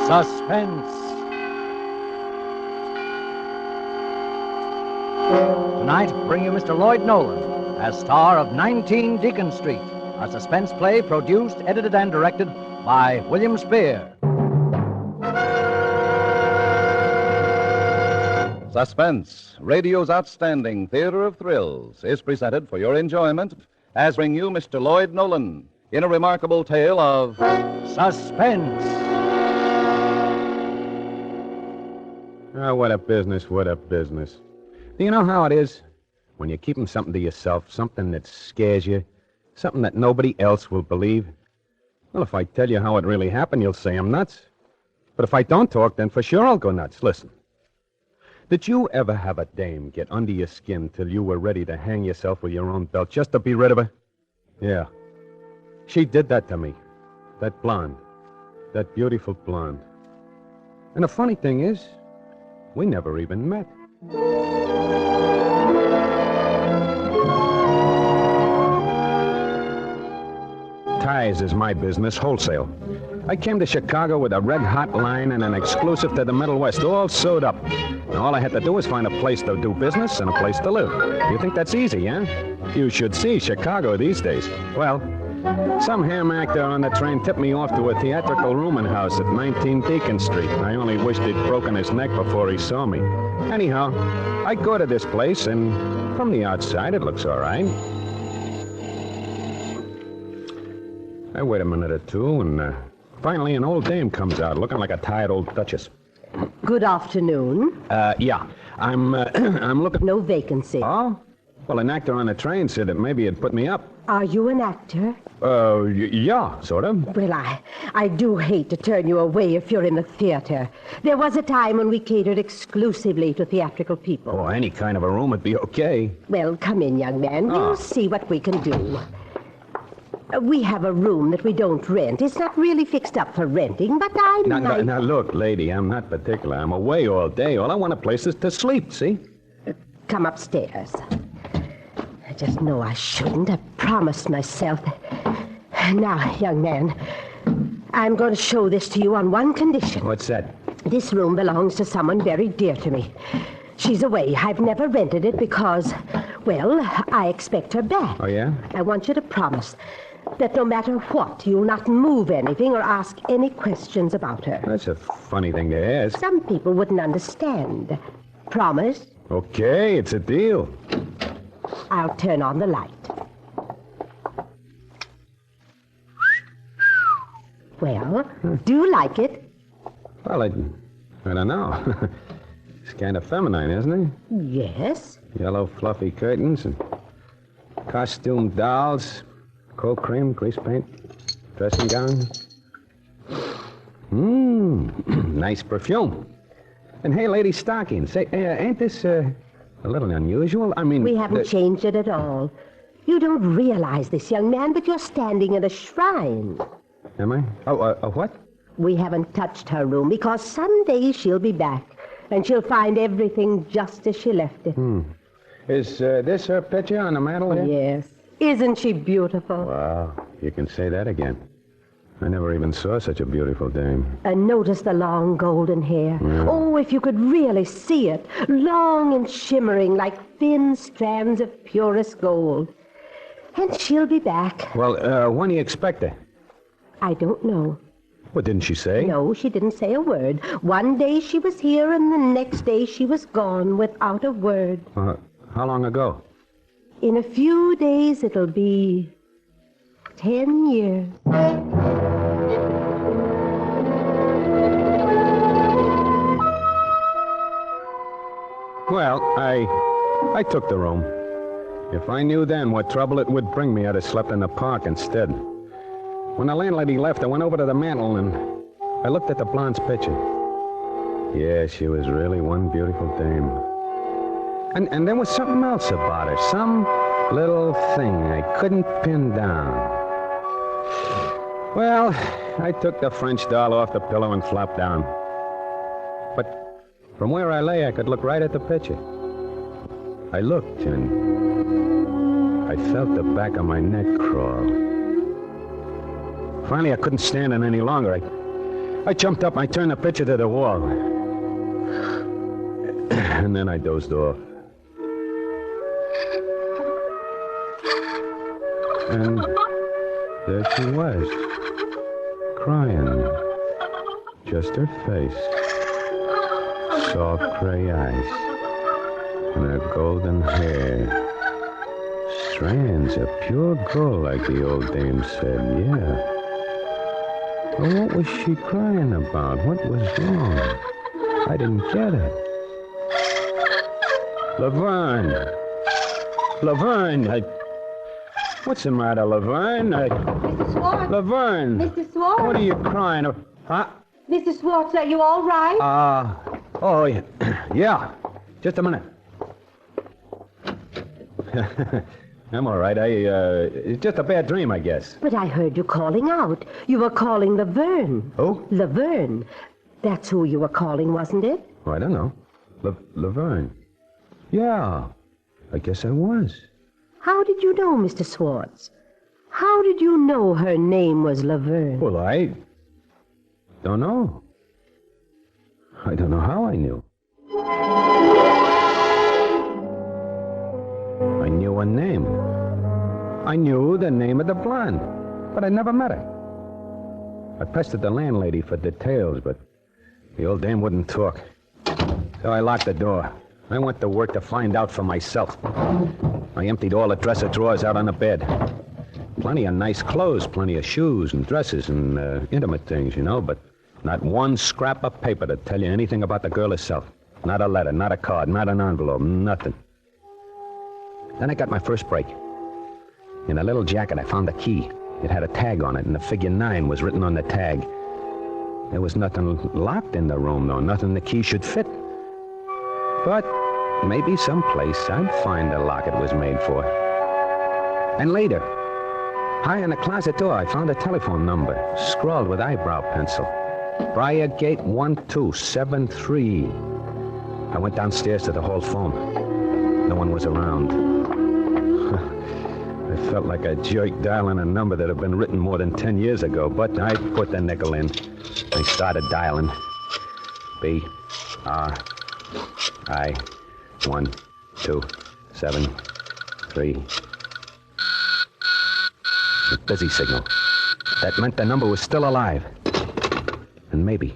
Suspense. Tonight, bring you Mr. Lloyd Nolan as star of 19 Deacon Street, a suspense play produced, edited, and directed by William Spear. Suspense, radio's outstanding theater of thrills, is presented for your enjoyment as bring you Mr. Lloyd Nolan in a remarkable tale of Suspense. Oh, what a business, what a business. Do you know how it is? When you're keeping something to yourself, something that scares you, something that nobody else will believe. Well, if I tell you how it really happened, you'll say I'm nuts. But if I don't talk, then for sure I'll go nuts. Listen. Did you ever have a dame get under your skin till you were ready to hang yourself with your own belt just to be rid of her? Yeah. She did that to me. That blonde. That beautiful blonde. And the funny thing is, we never even met. Ties is my business, wholesale. I came to Chicago with a red-hot line and an exclusive to the Middle West, all sewed up. And all I had to do was find a place to do business and a place to live. You think that's easy, huh? You should see Chicago these days. Well, some ham actor on the train tipped me off to a theatrical rooming house at 19 Deacon Street. I only wished he'd broken his neck before he saw me. Anyhow, I go to this place, and from the outside, it looks all right. I wait a minute or two, and finally an old dame comes out, looking like a tired old duchess. Good afternoon. Yeah. I'm looking... No vacancy. Oh? Well, an actor on the train said that maybe he'd put me up. Are you an actor? Yeah, sort of. Well, I do hate to turn you away if you're in the theater. There was a time when we catered exclusively to theatrical people. Oh, any kind of a room would be okay. Well, come in, young man. We'll see what we can do. We have a room that we don't rent. It's not really fixed up for renting, but Now, look, lady, I'm not particular. I'm away all day. All I want a place is to sleep, see? Come upstairs. I just know I shouldn't. I promised myself that... Now, young man, I'm going to show this to you on one condition. What's that? This room belongs to someone very dear to me. She's away. I've never rented it because, well, I expect her back. Oh, yeah? I want you to promise that no matter what, you'll not move anything or ask any questions about her. That's a funny thing to ask. Some people wouldn't understand. Promise? Okay, it's a deal. I'll turn on the light. Well, do you like it? Well, I don't know. It's kind of feminine, isn't it? Yes. Yellow fluffy curtains and costume dolls, cold cream, grease paint, dressing gown. Nice perfume. And hey, lady stockings. Say, ain't this a little unusual? I mean... We haven't changed it at all. You don't realize this, young man, but you're standing in a shrine. Am I? Oh, what? We haven't touched her room because someday she'll be back, and she'll find everything just as she left it. Is this her picture on the mantel here? Yes. Isn't she beautiful? Wow, you can say that again. I never even saw such a beautiful dame. And notice the long golden hair. Yeah. Oh, if you could really see it. Long and shimmering like thin strands of purest gold. And she'll be back. Well, when do you expect her? I don't know. What, didn't she say? No, she didn't say a word. One day she was here, and the next day she was gone without a word. How long ago? In a few days, it'll be 10 years. Well, I took the room. If I knew then what trouble it would bring me, I'd have slept in the park instead. When the landlady left, I went over to the mantel and I looked at the blonde's picture. Yeah, she was really one beautiful dame. And there was something else about her, some little thing I couldn't pin down. Well, I took the French doll off the pillow and flopped down. But from where I lay, I could look right at the picture. I looked and I felt the back of my neck crawl. Finally, I couldn't stand it any longer. I jumped up, I turned the picture to the wall. And then I dozed off. And there she was, crying. Just her face, soft gray eyes, and her golden hair. Strands of pure gold, like the old dame said, yeah. But what was she crying about? What was wrong? I didn't get it. Laverne! Laverne! What's the matter, Laverne? Mr. Swartz. Laverne! Mr. Swartz. What are you crying of? Huh? Mr. Swartz, are you all right? Oh, yeah. Just a minute. I'm all right. It's just a bad dream, I guess. But I heard you calling out. You were calling Laverne. Who? Laverne. That's who you were calling, wasn't it? Oh, I don't know. Laverne. Yeah, I guess I was. How did you know, Mr. Swartz? How did you know her name was Laverne? Well, I don't know. I don't know how I knew. I knew her name. I knew the name of the blonde, but I never met her. I pestered the landlady for details, but the old dame wouldn't talk. So I locked the door. I went to work to find out for myself. I emptied all the dresser drawers out on the bed. Plenty of nice clothes, plenty of shoes and dresses and intimate things, you know, but not one scrap of paper to tell you anything about the girl herself. Not a letter, not a card, not an envelope, nothing. Then I got my first break. In a little jacket, I found a key. It had a tag on it, and the figure 9 was written on the tag. There was nothing locked in the room, though, nothing the key should fit. But maybe someplace I'd find the lock it was made for. And later, high on the closet door, I found a telephone number, scrawled with eyebrow pencil. Briargate 1273. I went downstairs to the hall phone. No one was around. I felt like a jerk dialing a number that had been written more than 10 years ago, but I put the nickel in. I started dialing. B-R-I 1 2 7 3. A busy signal. That meant the number was still alive. And maybe,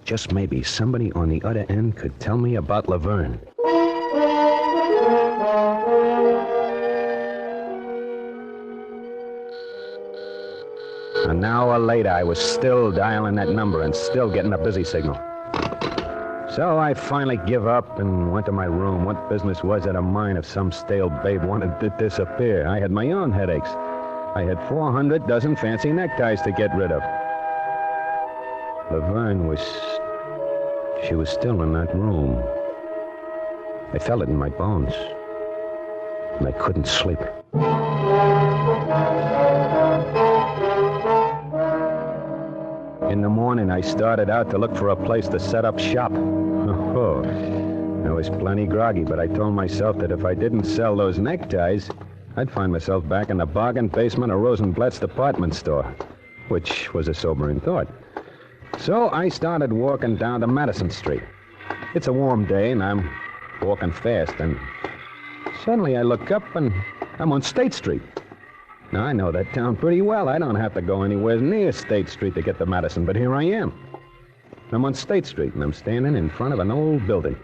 just maybe, somebody on the other end could tell me about Laverne. An hour later, I was still dialing that number and still getting a busy signal. So I finally give up and went to my room. What business was it of mine if some stale babe wanted to disappear? I had my own headaches. I had 400 dozen fancy neckties to get rid of. Laverne was still in that room. I felt it in my bones. And I couldn't sleep. In the morning, I started out to look for a place to set up shop. Oh, I was plenty groggy, but I told myself that if I didn't sell those neckties, I'd find myself back in the bargain basement of Rosenblatt's department store, which was a sobering thought. So I started walking down to Madison Street. It's a warm day, and I'm walking fast, and suddenly I look up, and I'm on State Street. Now, I know that town pretty well. I don't have to go anywhere near State Street to get to Madison, but here I am. I'm on State Street, and I'm standing in front of an old building.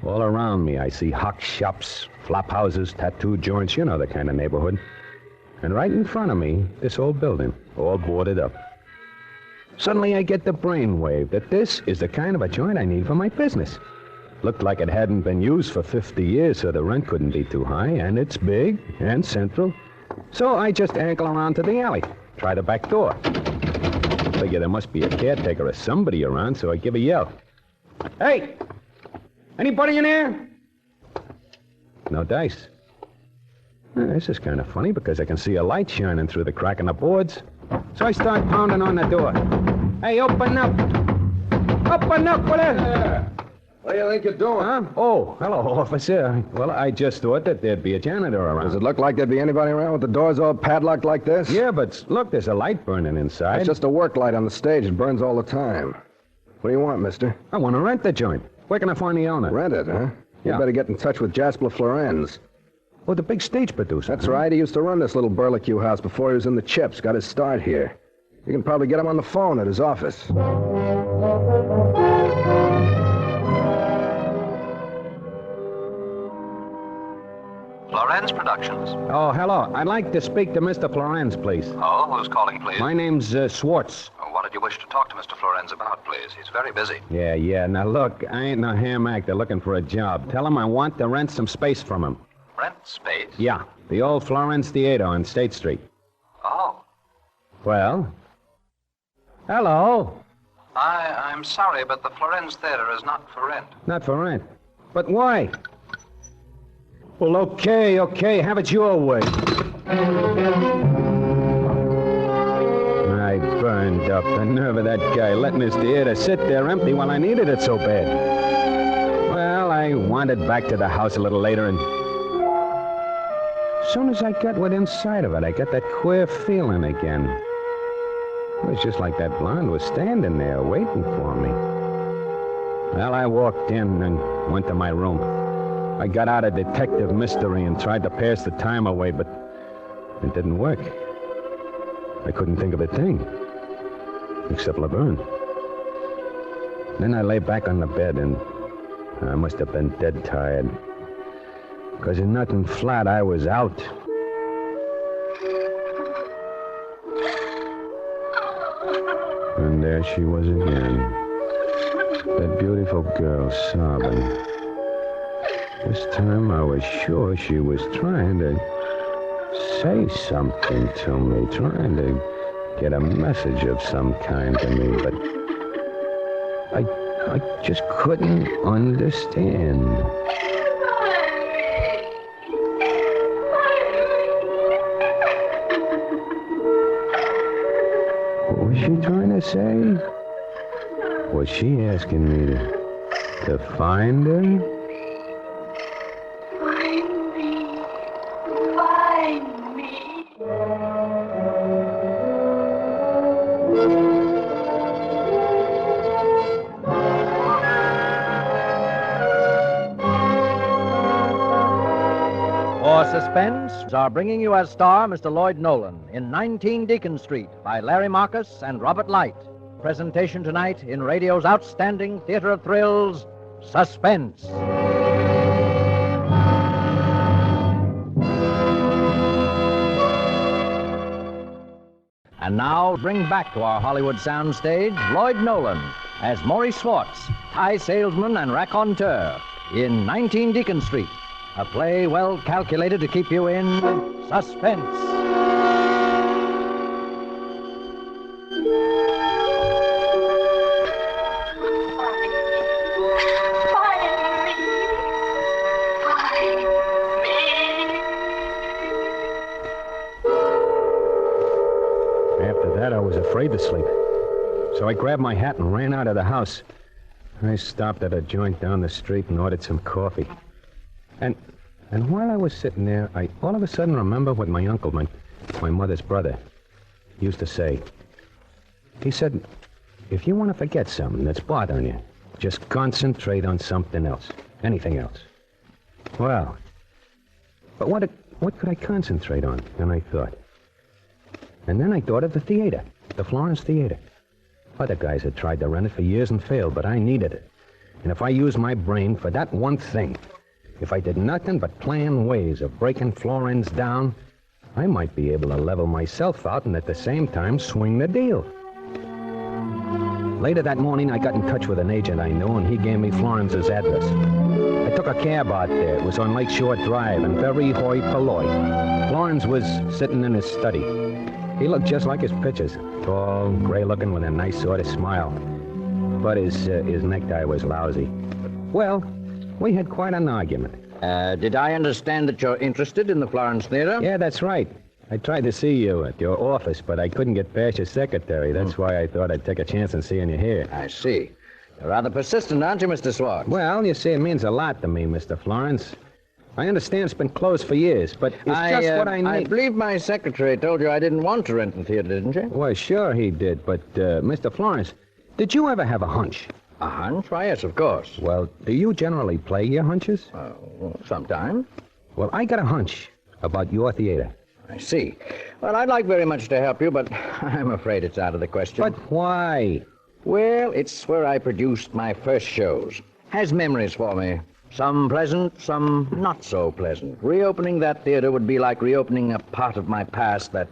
All around me, I see hock shops, flop houses, tattoo joints, you know the kind of neighborhood. And right in front of me, this old building, all boarded up. Suddenly, I get the brainwave that this is the kind of a joint I need for my business. Looked like it hadn't been used for 50 years, so the rent couldn't be too high, and it's big and central. So I just ankle around to the alley, try the back door. Figure there must be a caretaker or somebody around, so I give a yell. Hey! Anybody in there? No dice. This is kind of funny because I can see a light shining through the crack in the boards. So I start pounding on the door. Hey, open up! Open up, will you? What do you think you're doing? Huh? Oh, hello, officer. Well, I just thought that there'd be a janitor around. Does it look like there'd be anybody around with the doors all padlocked like this? Yeah, but look, there's a light burning inside. It's just a work light on the stage. It burns all the time. What do you want, mister? I want to rent the joint. Where can I find the owner? Rent it, huh? You Yeah. better get in touch with Jasper Florenz. Oh, the big stage producer. That's right. He used to run this little burlicue house before he was in the Chips. Got his start here. You can probably get him on the phone at his office. Florenz Productions. Oh, hello. I'd like to speak to Mr. Florenz, please. Oh, who's calling, please? My name's Swartz. What did you wish to talk to Mr. Florenz about, please? He's very busy. Yeah. Now, look, I ain't no ham actor looking for a job. Tell him I want to rent some space from him. Rent space? Yeah, the old Florenz Theater on State Street. Oh. Well? Hello. I'm sorry, but the Florenz Theater is not for rent. Not for rent. But why? Well, okay. Have it your way. I burned up. The nerve of that guy letting his theater sit there empty while I needed it so bad. Well, I wandered back to the house a little later, and as soon as I got within sight of it, I got that queer feeling again. It was just like that blonde was standing there waiting for me. Well, I walked in and went to my room. I got out of detective mystery and tried to pass the time away, but it didn't work. I couldn't think of a thing, except Laverne. Then I lay back on the bed, and I must have been dead tired. Because in nothing flat, I was out. And there she was again. That beautiful girl sobbing. This time I was sure she was trying to say something to me, trying to get a message of some kind to me, but I just couldn't understand. What was she trying to say? Was she asking me to find her? For Suspense are bringing you as star Mr. Lloyd Nolan in 19 Deacon Street by Larry Marcus and Robert Light. Presentation tonight in radio's outstanding theater of thrills, Suspense. And now bring back to our Hollywood soundstage Lloyd Nolan as Maurice Swartz, tie salesman and raconteur in 19 Deacon Street, a play well calculated to keep you in suspense. After that, I was afraid to sleep. So I grabbed my hat and ran out of the house. I stopped at a joint down the street and ordered some coffee. And while I was sitting there, I all of a sudden remember what my uncle, my mother's brother, used to say. He said, if you want to forget something that's bothering you, just concentrate on something else. Anything else. Well, but what could I concentrate on? And I thought. And then I thought of the theater, the Florence Theater. Other guys had tried to rent it for years and failed, but I needed it. And if I used my brain for that one thing, if I did nothing but plan ways of breaking Florenz down, I might be able to level myself out and at the same time swing the deal. Later that morning, I got in touch with an agent I knew, and he gave me Florenz's address. I took a cab out there. It was on Lakeshore Drive, and very hoi polloi. Florenz was sitting in his study. He looked just like his pictures, tall, gray-looking, with a nice sort of smile. But his necktie was lousy. Well, we had quite an argument. Did I understand that you're interested in the Florence Theater? Yeah, that's right. I tried to see you at your office, but I couldn't get past your secretary. That's why I thought I'd take a chance on seeing you here. I see. You're rather persistent, aren't you, Mr. Swartz? Well, you see, it means a lot to me, Mr. Florence. I understand it's been closed for years, but it's just what I need. I believe my secretary told you I didn't want to rent the theater, didn't she? Well, sure he did, but, Mr. Florence, did you ever have a hunch? A hunch? Why, yes, of course. Well, do you generally play your hunches? Sometimes. Well, I got a hunch about your theater. I see. Well, I'd like very much to help you, but I'm afraid it's out of the question. But why? Well, it's where I produced my first shows. Has memories for me. Some pleasant, some not so pleasant. Reopening that theater would be like reopening a part of my past that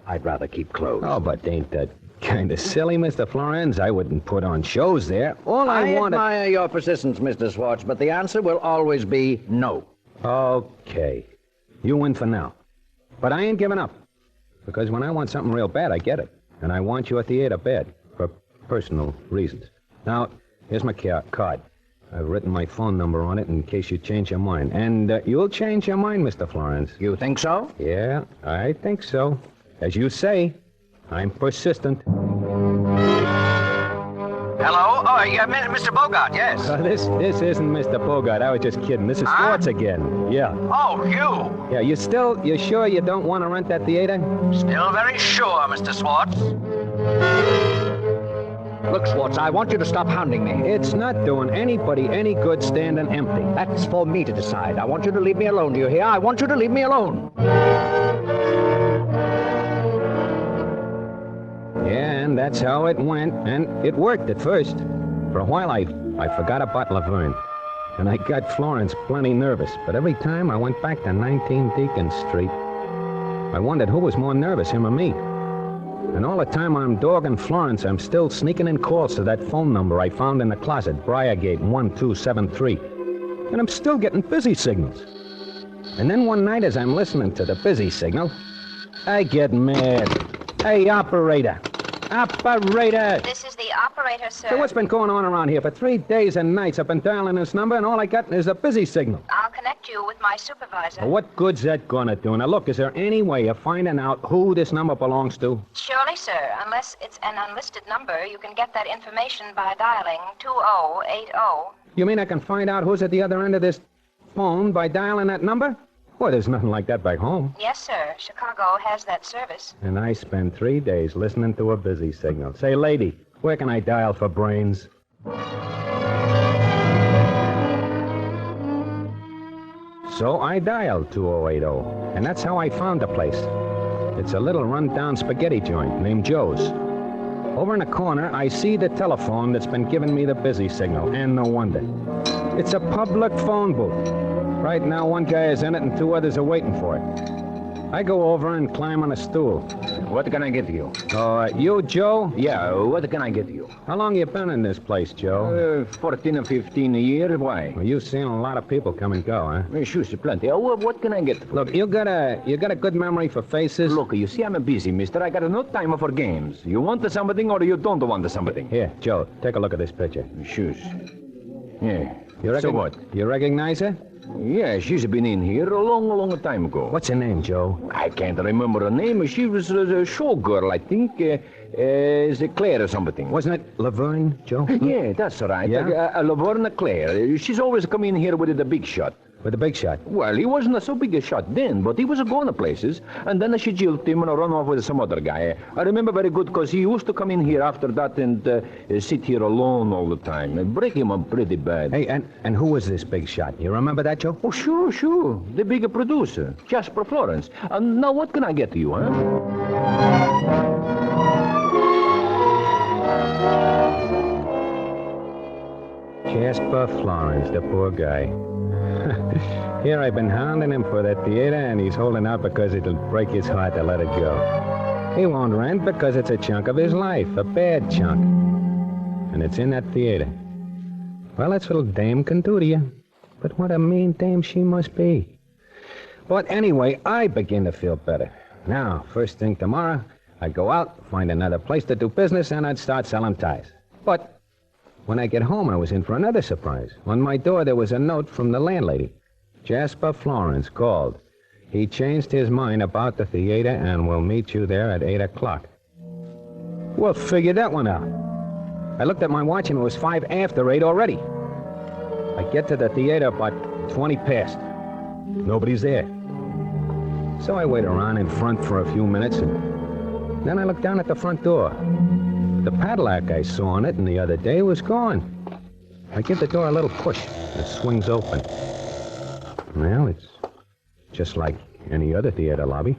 I'd rather keep closed. Oh, but ain't that kind of silly, Mr. Florence? I wouldn't put on shows there. All I wanted... I admire your persistence, Mr. Swartz, but the answer will always be no. Okay. You win for now. But I ain't giving up. Because when I want something real bad, I get it. And I want your theater bad. For personal reasons. Now, here's my card. I've written my phone number on it in case you change your mind. And you'll change your mind, Mr. Florence. You think so? Yeah, I think so. As you say, I'm persistent. Hello? Oh, yeah, Mr. Bogart, yes. This isn't Mr. Bogart. I was just kidding. This is Swartz again. Yeah. Oh, you. Yeah, you sure you don't want to rent that theater? Still very sure, Mr. Swartz. Look, Swartz, I want you to stop hounding me. It's not doing anybody any good standing empty. That's for me to decide. I want you to leave me alone, do you hear? I want you to leave me alone. Yeah, and that's how it went. And it worked at first. For a while, I forgot about Laverne. And I got Florence plenty nervous. But every time I went back to 19 Deacon Street, I wondered who was more nervous, him or me. And all the time I'm dogging Florence, I'm still sneaking in calls to that phone number I found in the closet, Briargate 1273. And I'm still getting busy signals. And then one night as I'm listening to the busy signal, I get mad. Hey, operator! Operator! This is the operator, sir. So what's been going on around here? For 3 days and nights I've been dialing this number, and all I got is a busy signal. I'll connect you with my supervisor. Well, what good's that gonna do? Now, look, is there any way of finding out who this number belongs to? Surely, sir. Unless it's an unlisted number, you can get that information by dialing 2080. You mean I can find out who's at the other end of this phone by dialing that number? Well, there's nothing like that back home. Yes, sir. Chicago has that service. And I spend 3 days listening to a busy signal. Say, lady, where can I dial for brains? So I dialed 2080, and that's how I found the place. It's a little run-down spaghetti joint named Joe's. Over in the corner, I see the telephone that's been giving me the busy signal, and no wonder. It's a public phone booth. Right now, one guy is in it and 2 others are waiting for it. I go over and climb on a stool. What can I get you? You, Joe? Yeah, what can I get you? How long you been in this place, Joe? 14 or 15 a year. Why? Well, you've seen a lot of people come and go, huh? Sure, plenty. What can I get for Look, you? you got a good memory for faces? Look, you see, I'm a busy, mister. I got no time for games. You want something or you don't want something? Here, Joe, take a look at this picture. Shoes. Yeah. So what? You recognize her? Yeah, she's been in here a long time ago. What's her name, Joe? I can't remember her name. She was a showgirl, I think. Is it Claire or something? Wasn't it Laverne, Joe? Yeah, that's right. Yeah? Laverne Claire. She's always come in here with the big shot. With the big shot? Well, he wasn't so big a shot then, but he was going to places. And then she jilted him and run off with some other guy. I remember very good because he used to come in here after that and sit here alone all the time. And break him up pretty bad. Hey, and who was this big shot? You remember that, Joe? Oh, sure. The big producer, Jasper Florence. And now what can I get to you, huh? Jasper Florence, the poor guy. Here I've been hounding him for that theater, and he's holding out because it'll break his heart to let it go. He won't rent because it's a chunk of his life, a bad chunk. And it's in that theater. Well, that's what a dame can do to you. But what a mean dame she must be. But anyway, I begin to feel better. Now, first thing tomorrow, I'd go out, find another place to do business, and I'd start selling ties. But when I get home, I was in for another surprise. On my door, there was a note from the landlady. Jasper Florence called. He changed his mind about the theater and will meet you there at 8 o'clock. Well, figure that one out. I looked at my watch and it was 5 after 8 already. I get to the theater about 20 past. Nobody's there. So I wait around in front for a few minutes, and then I look down at the front door. The padlock I saw on it the other day was gone. I give the door a little push. It swings open. Well, it's just like any other theater lobby.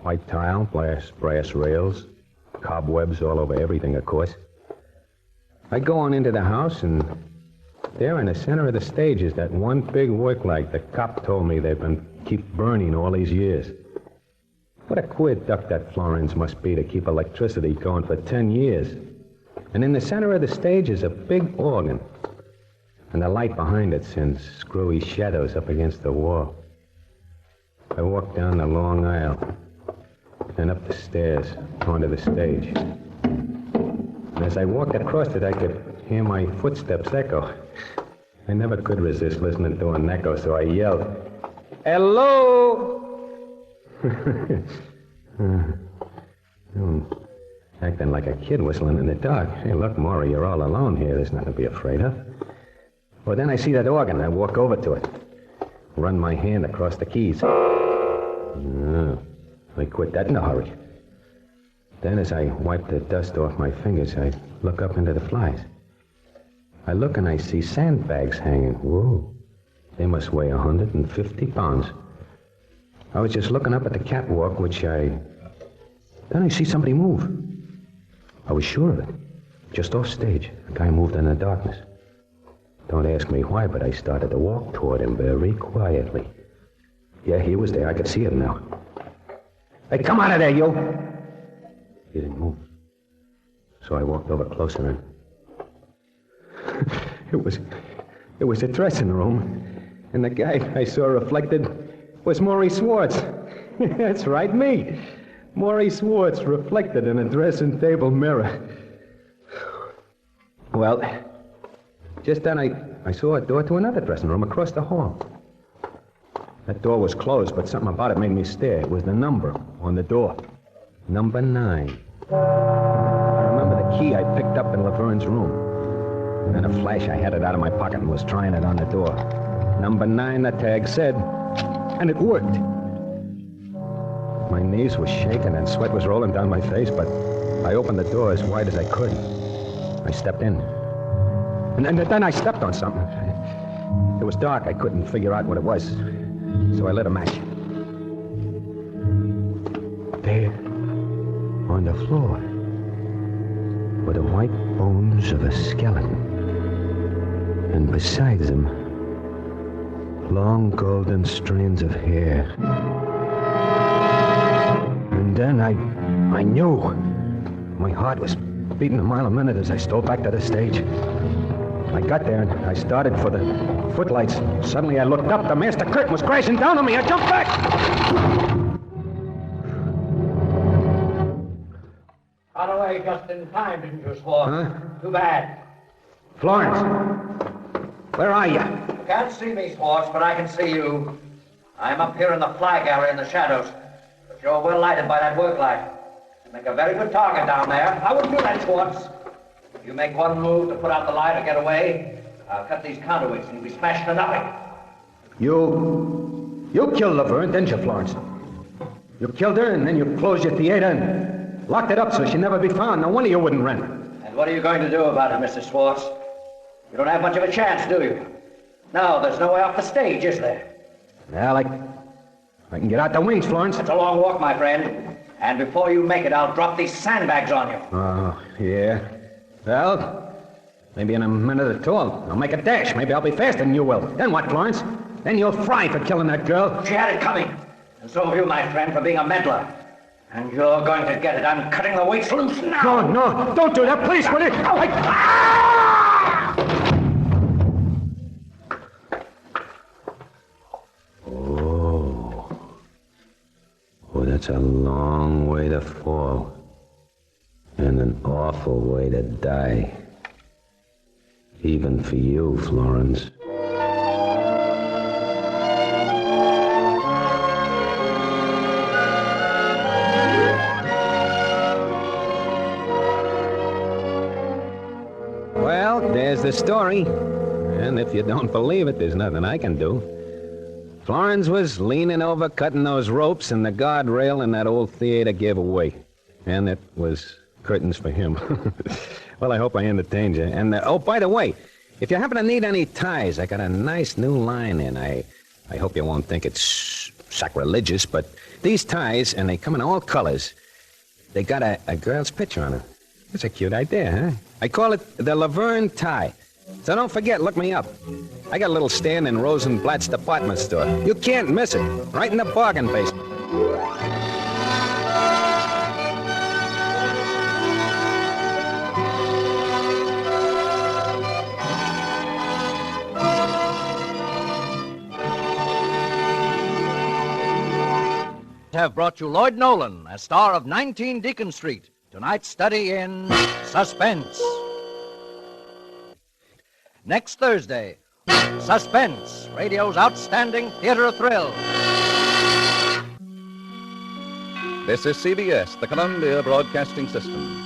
White tile, brass rails, cobwebs all over everything, of course. I go on into the house, and there in the center of the stage is that one big work light the cop told me they've been keep burning all these years. What a queer duck that Florence must be to keep electricity going for 10 years. And in the center of the stage is a big organ. And the light behind it sends screwy shadows up against the wall. I walk down the long aisle, then up the stairs, onto the stage. And as I walked across it, I could hear my footsteps echo. I never could resist listening to an echo, so I yelled, "Hello!" Acting like a kid whistling in the dark. Hey, look, Maury, you're all alone here. There's nothing to be afraid of. Well, then I see that organ, and I walk over to it. Run my hand across the keys. I quit that in a hurry. Then as I wipe the dust off my fingers, I look up into the flies. I look and I see sandbags hanging. Whoa. They must weigh 150 pounds. I was just looking up at the catwalk, Then I see somebody move. I was sure of it. Just off stage. The guy moved in the darkness. Don't ask me why, but I started to walk toward him very quietly. Yeah, he was there. I could see him now. "Hey, come out of there, you!" He didn't move. So I walked over closer and... It was a dressing room. And the guy I saw reflected was Maury Swartz. That's right, me. Maury Swartz reflected in a dressing table mirror. Well, just then I saw a door to another dressing room across the hall. That door was closed, but something about it made me stare. It was the number on the door. Number 9. I remember the key I picked up in Laverne's room. In a flash, I had it out of my pocket and was trying it on the door. Number 9, the tag said, and it worked. My knees were shaking and sweat was rolling down my face, but I opened the door as wide as I could. I stepped in. And then I stepped on something. It was dark. I couldn't figure out what it was. So I lit a match. There, on the floor, were the white bones of a skeleton. And beside them, long golden strands of hair. And then I knew. My heart was beating a mile a minute as I stole back to the stage. I got there and I started for the footlights. Suddenly I looked up. The master curtain was crashing down on me. I jumped back. Got away just in time, didn't you, Swartz? Huh? Too bad. Florence, where are you? You can't see me, Swartz, but I can see you. I'm up here in the fly gallery in the shadows. But you're well lighted by that work light. You make a very good target down there. I wouldn't do that, Swartz. If you make one move to put out the light or get away, I'll cut these counterweights and you'll be smashed to nothing. You killed Laverne, didn't you, Florence? You killed her and then you closed your theater and locked it up so she'd never be found. No wonder you wouldn't rent. And what are you going to do about it, Mr. Swartz? You don't have much of a chance, do you? No, there's no way off the stage, is there? Well, I can get out the wings, Florence. It's a long walk, my friend. And before you make it, I'll drop these sandbags on you. Oh, yeah. Well, maybe in a minute or two I'll make a dash. Maybe I'll be faster than you will. Then what, Florence? Then you'll fry for killing that girl. She had it coming. And so have you, my friend, for being a meddler. And you're going to get it. I'm cutting the weights loose now. No, don't do that, please, will you? Oh, that's a long way to fall. And an awful way to die. Even for you, Florence. the story. And if you don't believe it, there's nothing I can do. Florence was leaning over, cutting those ropes, and the guardrail in that old theater gave away. And it was curtains for him. Well, I hope I entertained you. And, oh, by the way, if you happen to need any ties, I got a nice new line in. I hope you won't think it's sacrilegious, but these ties, and they come in all colors, they got a girl's picture on them. It's a cute idea, huh? I call it the Laverne tie. So don't forget, look me up. I got a little stand in Rosenblatt's department store. You can't miss it. Right in the bargain basement. Have brought you Lloyd Nolan, as star of 19 Deacon Street. Tonight's study in Suspense. Next Thursday, Suspense, radio's outstanding theater of thrill. This is CBS, the Columbia Broadcasting System.